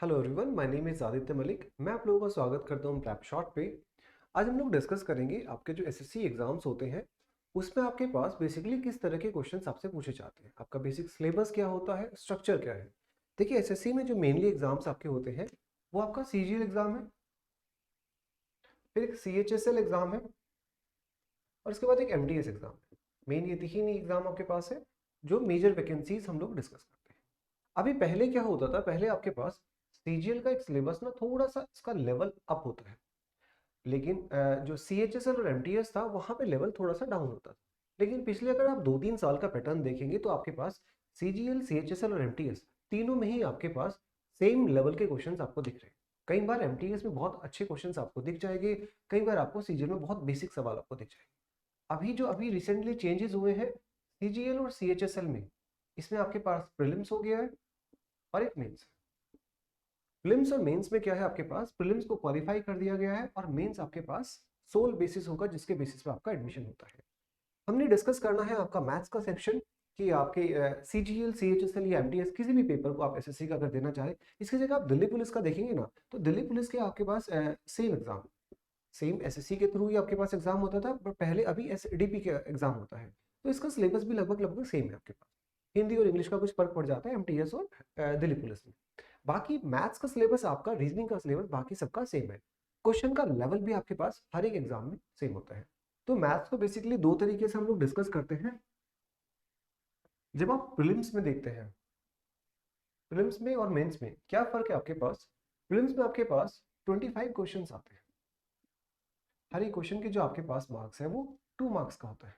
Hello everyone, my name is Aditya Malik. मैं आप लोगों का स्वागत करता हूँ प्रैप शॉट पे। आज हम लोग डिस्कस करेंगे आपके जो एसएससी एग्जाम्स होते हैं उसमें आपके पास बेसिकली किस तरह के क्वेश्चंस आपसे पूछे जाते हैं, आपका बेसिक सिलेबस क्या होता है, स्ट्रक्चर क्या है। देखिए, एसएससी में जो मेनली एग्जाम्स आपके होते हैं वो आपका सीजीएल एग्जाम है, फिर एक सीएचएसएल एग्जाम है और इसके बाद एक एमटीएस एग्जाम है। मेन ये तीन ही एग्जाम आपके पास है जो मेजर वैकेंसीज हम लोग डिस्कस करते हैं। अभी पहले क्या होता था, पहले आपके पास सीजीएल का एक सिलेबस ना थोड़ा सा इसका लेवल अप होता है, लेकिन जो सीएचएसएल और एमटीएस था वहां पे लेवल थोड़ा सा डाउन होता था। लेकिन पिछले अगर आप 2-3 साल का पैटर्न देखेंगे तो आपके पास सीजीएल, सीएचएसएल और एमटीएस तीनों में ही आपके पास सेम लेवल के क्वेश्चंस आपको दिख रहे हैं। कई बार एमटीएस में बहुत अच्छे क्वेश्चंस आपको दिख जाएंगे, कई बार आपको सीजीएल में बहुत बेसिक सवाल आपको दिख जाएंगे। अभी रिसेंटली चेंजेस हुए हैं सीजीएल और सीएचएसएल में। इसमें आपके पास प्रीलिम्स हो गया है और एक मेंस। प्रीलिम्स और मेंस में क्या है, आपके पास प्रीलिम्स को क्वालिफाई कर दिया गया है और मेंस आपके पास सोल बेसिस होगा जिसके बेसिस पे आपका एडमिशन होता है। हमने डिस्कस करना है आपका मैथ्स का सेक्शन कि आपके सीजीएल, सीएचएसएल या एमटीएस किसी भी पेपर को आप एसएससी का अगर देना चाहे, इसकी जगह आप दिल्ली पुलिस का देखेंगे ना, तो दिल्ली पुलिस के आपके पास सेम एग्जाम, सेम एसएससी के थ्रू ही आपके पास एग्जाम होता था, बट पहले अभी एसडीपी का एग्जाम होता है। तो इसका सिलेबस भी लगभग लगभग सेम है आपके पास। हिंदी और इंग्लिश का कुछ फर्क पड़ जाता है एमटीएस और दिल्ली पुलिस में। बाकी मैथ्स का सिलेबस, आपका रीजनिंग का सिलेबस बाकी सबका सेम है। क्वेश्चन का लेवल भी आपके पास हर एक एग्जाम में सेम होता है। तो मैथ्स को बेसिकली दो तरीके से हम लोग डिस्कस करते हैं। जब आप प्रीलिम्स में देखते हैं, प्रीलिम्स में और मेंस में क्या फर्क है आपके पास। प्रीलिम्स में आपके पास 25 क्वेश्चंस आते हैं। हर एक क्वेश्चन के जो आपके पास मार्क्स है वो 2 मार्क्स का होता है।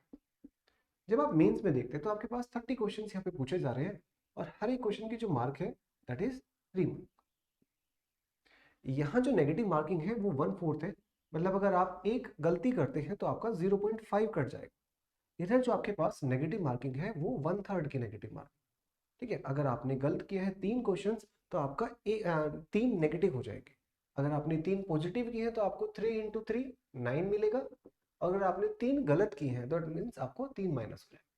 जब आप मेंस में देखते हैं तो आपके पास 30 क्वेश्चन यहाँ पे पूछे जा रहे हैं और हर एक क्वेश्चन की जो मार्क है दैट इज 3 मार्क। यहाँ जो नेगेटिव मार्किंग है वो 1/4 है, मतलब अगर आप एक गलती करते हैं तो आपका 0.5 कट जाएगा। इधर जो आपके पास नेगेटिव मार्किंग है वो 1/3 की नेगेटिव मार्किंग। ठीक है, अगर आपने गलत किया है 3 क्वेश्चंस तो आपका 3 नेगेटिव हो जाएंगे। अगर आपने 3 पॉजिटिव किए हैं तो आपको 3 इंटू 3 9 मिलेगा। अगर आपने 3 गलत किए हैं तो इट मीन्स आपको 3 माइनस हो जाएगा।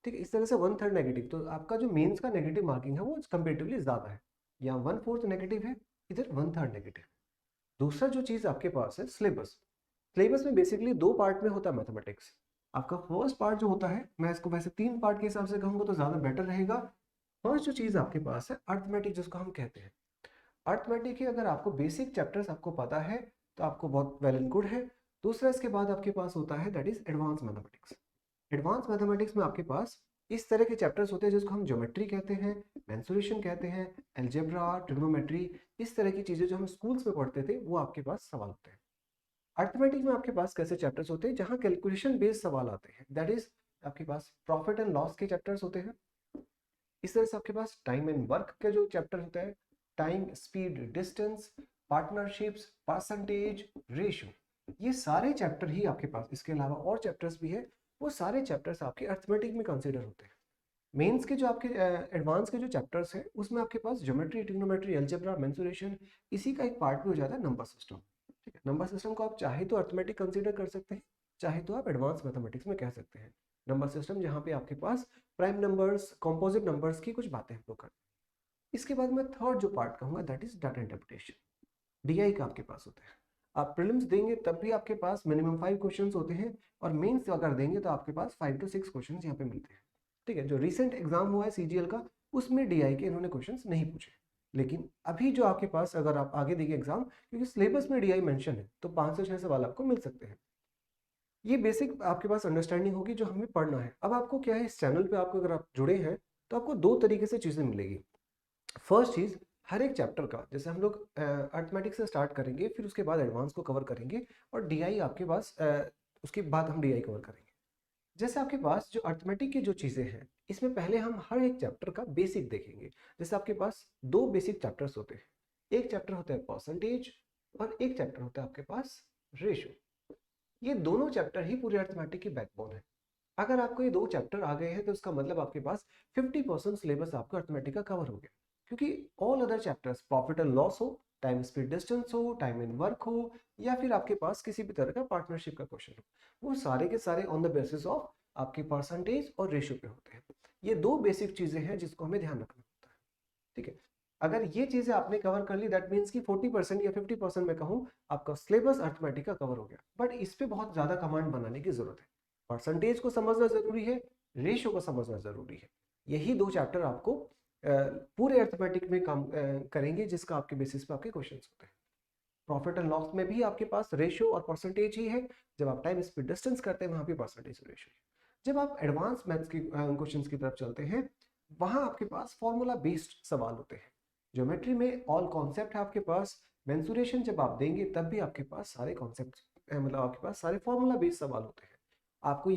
ठीक है, इस तरह से 1/3 नेगेटिव, तो आपका जो मेंस का नेगेटिव मार्किंग है वो कंपेरेटिवली ज्यादा है। यहाँ 1/4 नेगेटिव है, इधर 1/3 नेगेटिव। दूसरा जो चीज आपके पास है सिलेबस। सिलेबस में बेसिकली 2 पार्ट में होता है मैथमेटिक्स। आपका फर्स्ट पार्ट जो होता है, मैं इसको वैसे 3 पार्ट के हिसाब से कहूंगा तो ज्यादा बेटर रहेगा। फर्स्ट जो चीज आपके पास है अर्थमेटिक, जिसको हम कहते हैं अर्थमेटिक है। अगर आपको बेसिक चैप्टर्स आपको पता है तो आपको बहुत वेल एंड गुड है। दूसरा इसके बाद आपके पास होता है that is advance mathematics. Advance mathematics में आपके पास इस तरह के चैप्टर्स होते हैं जिसको हम ज्योमेट्री कहते हैं, मेंसुरेशन कहते हैं, अलजेब्रा, ट्रिग्नोमेट्री। इस तरह की चीजें जो हम स्कूल्स में पढ़ते थे वो आपके पास सवाल होते हैं। अर्थमेटिक में आपके पास कैसे चैप्टर्स होते हैं जहां कैलकुलेशन बेस्ड सवाल आते हैं, दैट इज आपके पास प्रॉफिट एंड लॉस के चैप्टर्स होते हैं। इस तरह से आपके पास टाइम एंड वर्क का जो चैप्टर होता है, time, speed, distance, partnerships, percentage, ratio, ये सारे चैप्टर ही आपके पास, इसके अलावा और चैप्टर्स भी है, वो सारे चैप्टर्स आपके अर्थमेटिक में कंसिडर होते हैं। मेंस के जो आपके एडवांस के जो चैप्टर्स हैं उसमें आपके पास ज्योमेट्री, ट्रिग्नोमेट्री, अलजेब्रा, मेंसुरेशन, इसी का एक पार्ट भी हो जाता है नंबर सिस्टम। ठीक है, नंबर सिस्टम को आप चाहे तो अर्थमेटिक कंसीडर कर सकते हैं, चाहे तो आप एडवांस मैथमेटिक्स में कह सकते हैं। नंबर सिस्टम जहाँ पे आपके पास प्राइम नंबर्स, कॉम्पोजिट नंबर्स की कुछ बातें हम लोग करते हैं। इसके बाद मैं थर्ड जो पार्ट कहूँगा that is data interpretation. DI का आपके पास होता है। आप प्रीलिम्स देंगे तब भी आपके पास मिनिमम 5 क्वेश्चंस होते हैं और मेंस अगर देंगे तो आपके पास 5 to 6 क्वेश्चंस यहाँ पे मिलते हैं। ठीक है, जो रिसेंट एग्जाम हुआ है सीजीएल का उसमें डीआई के इन्होंने क्वेश्चंस नहीं पूछे। लेकिन अभी जो आपके पास अगर आप आगे देखिए एग्जाम, क्योंकि सिलेबस में डीआई मेंशन है तो 5 से 6 सवाल आपको मिल सकते हैं। ये बेसिक आपके पास अंडरस्टैंडिंग होगी जो हमें पढ़ना है। अब आपको क्या है, इस चैनल पे आपको अगर आप जुड़े हैं तो आपको दो तरीके से चीजें मिलेगी। फर्स्ट चीज, हर एक चैप्टर का जैसे हम लोग अर्थमेटिक्स से स्टार्ट करेंगे, फिर उसके बाद एडवांस को कवर करेंगे और डीआई आपके पास उसके बाद हम डीआई कवर करेंगे। जैसे आपके पास जो अर्थमेटिक की जो चीजें हैं इसमें पहले हम हर एक चैप्टर का बेसिक देखेंगे। जैसे आपके पास दो बेसिक चैप्टर्स होते हैं, एक चैप्टर होता है परसेंटेज और एक चैप्टर होता है आपके पास रेशियो। ये दोनों चैप्टर ही पूरे अर्थमेटिक की बैकबोन है। अगर आपको ये दो चैप्टर आ गए हैं तो इसका मतलब आपके पास 50% सिलेबस आपका अर्थमेटिक का कवर हो गया। क्योंकि all other chapters, profit and loss हो, टाइम स्पीड डिस्टेंस हो, टाइम एंड वर्क हो, या फिर आपके पास किसी भी तरह का पार्टनरशिप का क्वेश्चन हो, वो सारे के सारे ऑन द बेसिस ऑफ आपके परसेंटेज और रेशियो पे होते हैं। ये दो बेसिक चीजें हैं जिसको हमें ध्यान रखना होता है। ठीक है, अगर ये चीजें आपने कवर कर ली दैट मीन्स कि 40% या 50% मैं कहूँ आपका सिलेबस अर्थमेटिक का कवर हो गया। बट इस पे बहुत ज्यादा कमांड बनाने की जरूरत है। परसेंटेज को समझना जरूरी है, रेशियो को समझना जरूरी है। यही दो चैप्टर आपको पूरे अर्थमेटिक में काम करेंगे, जिसका आपके बेसिस पे आपके क्वेश्चन होते हैं। प्रॉफिट एंड लॉस में भी आपके पास रेशियो और परसेंटेज ही है। जब आप टाइम स्पीड डिस्टेंस करते हैं वहां भी परसेंटेज रेशियो है। जब आप एडवांस मैथ्स की क्वेश्चंस की तरफ चलते हैं, वहां आपके पास फॉर्मूला बेस्ड सवाल होते हैं। ज्योमेट्री में ऑल कॉन्सेप्ट है आपके पास। मेंसुरेशन जब आप देंगे तब भी आपके पास सारे कॉन्सेप्ट मतलब आपके पास सारे फॉर्मूला बेस्ड सवाल होते हैं। आपको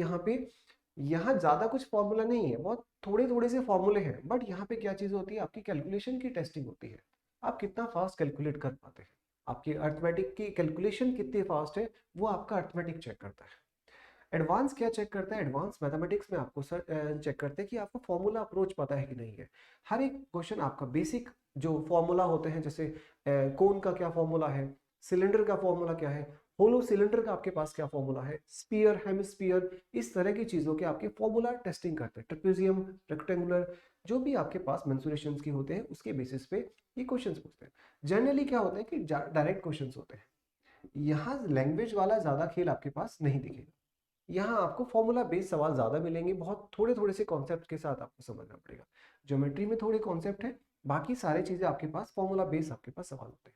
यहाँ ज्यादा कुछ फॉर्मूला नहीं है, बहुत थोड़े थोड़े से फॉर्मूले हैं। बट यहाँ पे क्या चीज होती है, आपकी कैलकुलेशन की टेस्टिंग होती है। आप कितना फास्ट कैलकुलेट कर पाते हैं, आपकी अर्थमेटिक की कैलकुलेशन कितनी फास्ट है, वो आपका अर्थमेटिक चेक करता है। एडवांस क्या चेक करता है, एडवांस मैथमेटिक्स में आपको चेक करते हैं कि आपको फॉर्मूला अप्रोच पता है कि नहीं है। हर एक क्वेश्चन आपका बेसिक जो फॉर्मूला होते हैं, जैसे कोन का क्या फॉर्मूला है, सिलेंडर का फॉर्मूला क्या है, होलो सिलेंडर का आपके पास क्या फॉर्मूला है, स्पीयर हेमिस्फीयर, इस तरह की चीजों के आपके फॉर्मूला टेस्टिंग करते हैं। ट्रेपेजियम, रेक्टेंगुलर, जो भी आपके पास मेंसुरेशंस की होते हैं उसके बेसिस पे ये क्वेश्चंस पूछते हैं। जनरली क्या होता है कि डायरेक्ट क्वेश्चंस होते हैं। यहाँ लैंग्वेज वाला ज्यादा खेल आपके पास नहीं दिखेगा। यहाँ आपको फॉर्मूला बेस्ड सवाल ज्यादा मिलेंगे, बहुत थोड़े थोड़े से कॉन्सेप्ट के साथ आपको समझना पड़ेगा। ज्योमेट्री में थोड़े कॉन्सेप्ट है, बाकी सारी चीजें आपके पास फॉर्मूला बेस्ड आपके पास सवाल होते हैं।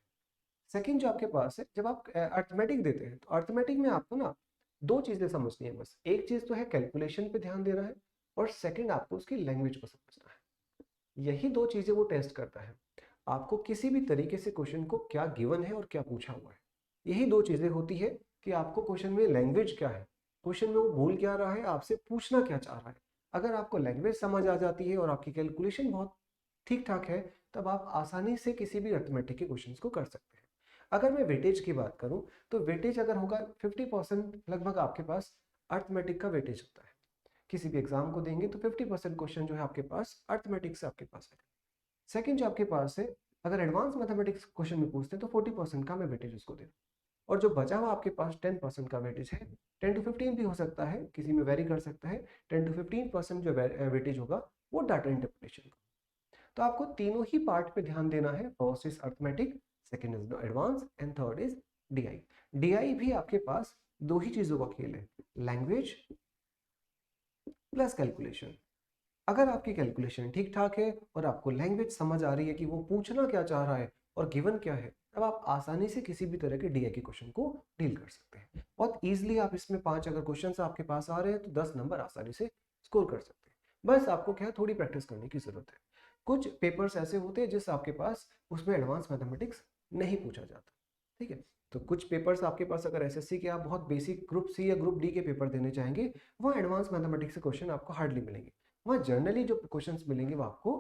सेकंड जो आपके पास है, जब आप अर्थमेटिक देते हैं तो अर्थमेटिक में आपको ना दो चीजें समझनी है बस। एक चीज तो है कैलकुलेशन पे ध्यान देना है, और सेकंड आपको उसकी लैंग्वेज को समझना है। यही दो चीजें वो टेस्ट करता है, आपको किसी भी तरीके से क्वेश्चन को क्या गिवन है और क्या पूछा हुआ है। यही दो चीजें होती है कि आपको क्वेश्चन में लैंग्वेज क्या है, क्वेश्चन में वो बोल क्या रहा है, आपसे पूछना क्या चाह रहा है। अगर आपको लैंग्वेज समझ आ जाती है और आपकी कैलकुलेशन बहुत ठीक ठाक है, तब आप आसानी से किसी भी अर्थमेटिक के क्वेश्चंस को कर सकते हैं। अगर मैं वेटेज की बात करूं, तो वेटेज अगर होगा 50% लगभग आपके पास अर्थमेटिक का वेटेज होता है। किसी भी एग्जाम को देंगे तो 50% क्वेश्चन जो है आपके पास अर्थमेटिक से आपके पास है। सेकंड जो आपके पास है, अगर एडवांस मैथमेटिक्स क्वेश्चन में पूछते हैं तो 40% का मैं वेटेज उसको दे, और जो बचा हुआ आपके पास 10% का वेटेज है, 10 to 15 भी हो सकता है, किसी में वेरी कर सकता है, 10 to 15% जो वेटेज होगा वो डाटा इंटरप्रिटेशन का। तो आपको तीनों ही पार्ट पे ध्यान देना है। First is arithmetic, second is advance, and third is DI. DI भी आपके पास दो ही चीजों का खेल है, लैंग्वेज प्लस कैलकुलेशन। अगर आपकी कैलकुलेशन ठीक ठाक है और आपको लैंग्वेज समझ आ रही है कि वो पूछना क्या चाह रहा है और गिवन क्या है, तब आप आसानी से किसी भी तरह के डीआई के क्वेश्चन को डील कर सकते हैं। बहुत इजीली आप इसमें 5 अगर क्वेश्चंस आपके पास आ रहे हैं तो 10 नंबर आसानी से स्कोर कर सकते हैं। बस आपको क्या है, थोड़ी प्रैक्टिस करने की जरूरत है। कुछ पेपर्स ऐसे होते हैं जिस आपके पास उसमें एडवांस मैथमेटिक्स नहीं पूछा जाता, ठीक है। तो कुछ पेपर्स आपके पास अगर एसएससी के आप बहुत बेसिक ग्रुप सी या ग्रुप डी के पेपर देने चाहेंगे, वहाँ एडवांस मैथमेटिक्स से क्वेश्चन आपको हार्डली मिलेंगे। वहाँ जनरली जो क्वेश्चंस मिलेंगे वो आपको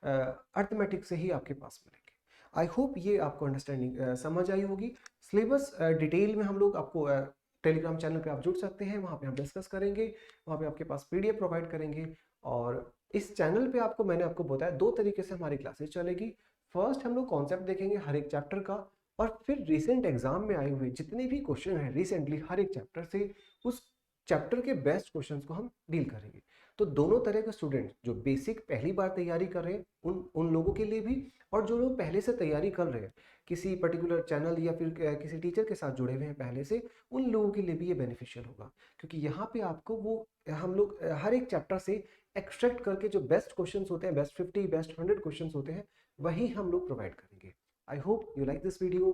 अर्थमेटिक से ही आपके पास मिलेंगे। आई होप ये आपको अंडरस्टैंडिंग समझ आई होगी। सिलेबस डिटेल में हम लोग आपको टेलीग्राम चैनल पे आप जुड़ सकते हैं, वहाँ पे हम डिस्कस करेंगे, वहाँ पे आपके पास पीडीएफ प्रोवाइड करेंगे। और इस चैनल पे आपको मैंने आपको बताया 2 तरीके से हमारी क्लासेस चलेगी। फर्स्ट हम लोग कॉन्सेप्ट देखेंगे हर एक चैप्टर का, और फिर रिसेंट एग्जाम में आए हुए जितने भी क्वेश्चन हैं रिसेंटली हर एक चैप्टर से, उस चैप्टर के बेस्ट क्वेश्चंस को हम डील करेंगे। तो दोनों तरह के स्टूडेंट, जो बेसिक पहली बार तैयारी कर रहे हैं उन लोगों के लिए भी, और जो लोग पहले से तैयारी कर रहे हैं किसी पर्टिकुलर चैनल या फिर किसी टीचर के साथ जुड़े हुए हैं पहले से, उन लोगों के लिए भी ये बेनिफिशियल होगा। क्योंकि यहाँ पे आपको वो हम लोग हर एक चैप्टर से एक्सट्रैक्ट करके जो बेस्ट क्वेश्चंस होते हैं, बेस्ट 50 बेस्ट 100 क्वेश्चंस होते हैं, वही हम लोग प्रोवाइड करेंगे। I hope you like this video.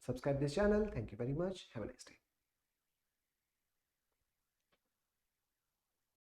Subscribe this channel. Thank you very much. Have a nice day.